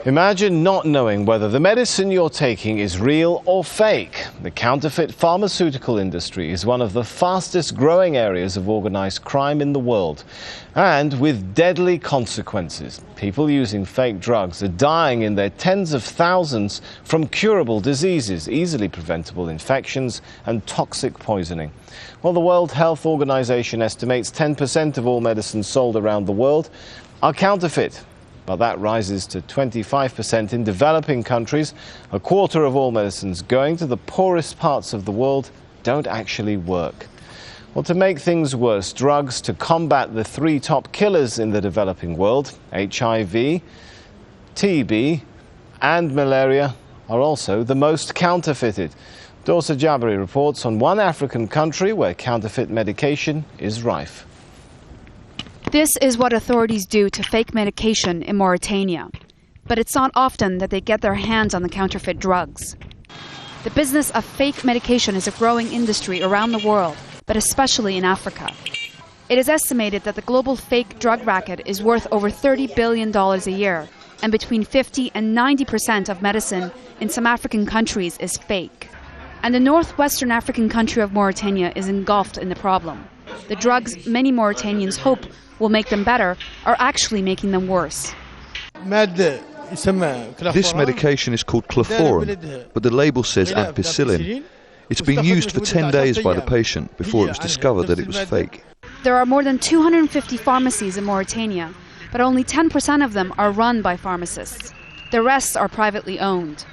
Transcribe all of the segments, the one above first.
Imagine not knowing whether the medicine you're taking is real or fake. The counterfeit pharmaceutical industry is one of the fastest growing areas of organised crime in the world, and with deadly consequences. People using fake drugs are dying in their tens of thousands from curable diseases, easily preventable infections and toxic poisoning. Well, the World Health Organization estimates 10% of all medicines sold around the world are counterfeit. But that rises to 25% in developing countries. A quarter of all medicines going to the poorest parts of the world don't actually work. Well, to make things worse, drugs to combat the three top killers in the developing world, HIV, TB and malaria, are also the most counterfeited. Dorsa Jabari reports on one African country where counterfeit medication is rife. This is what authorities do to fake medication in Mauritania. But it's not often that they get their hands on the counterfeit drugs. The business of fake medication is a growing industry around the world, but especially in Africa. It is estimated that the global fake drug racket is worth over $30 billion a year, and between 50 and 90% of medicine in some African countries is fake. And the northwestern African country of Mauritania is engulfed in the problem. The drugs many Mauritanians hope will make them better are actually making them worse. This medication is called chloroform, but the label says ampicillin. It's been used for 10 days by the patient before it was discovered that it was fake. There are more than 250 pharmacies in Mauritania, but only 10% of them are run by pharmacists. The rest are privately owned.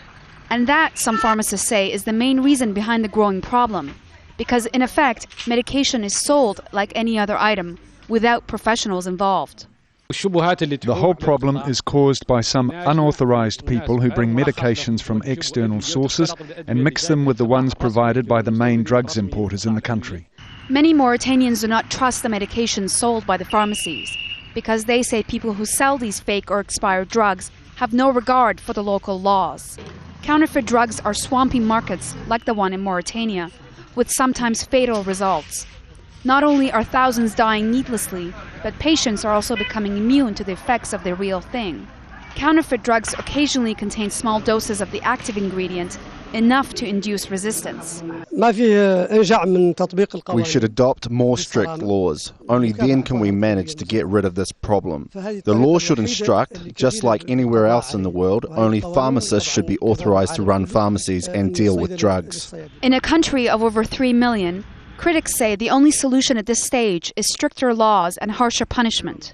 And that, some pharmacists say, is the main reason behind the growing problem. Because in effect, medication is sold like any other item, without professionals involved. The whole problem is caused by some unauthorized people who bring medications from external sources and mix them with the ones provided by the main drugs importers in the country. Many Mauritanians do not trust the medications sold by the pharmacies, because they say people who sell these fake or expired drugs have no regard for the local laws. Counterfeit drugs are swamping markets like the one in Mauritania, with sometimes fatal results. Not only are thousands dying needlessly, but patients are also becoming immune to the effects of the real thing. Counterfeit drugs occasionally contain small doses of the active ingredient, enough to induce resistance. We should adopt more strict laws. Only then can we manage to get rid of this problem. The law should instruct, just like anywhere else in the world, only pharmacists should be authorized to run pharmacies and deal with drugs. In a country of over 3 million, critics say the only solution at this stage is stricter laws and harsher punishment.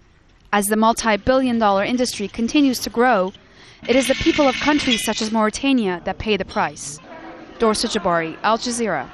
As the multi-billion-dollar industry continues to grow, it is the people of countries such as Mauritania that pay the price. Dorsa, Jabari, Al Jazeera.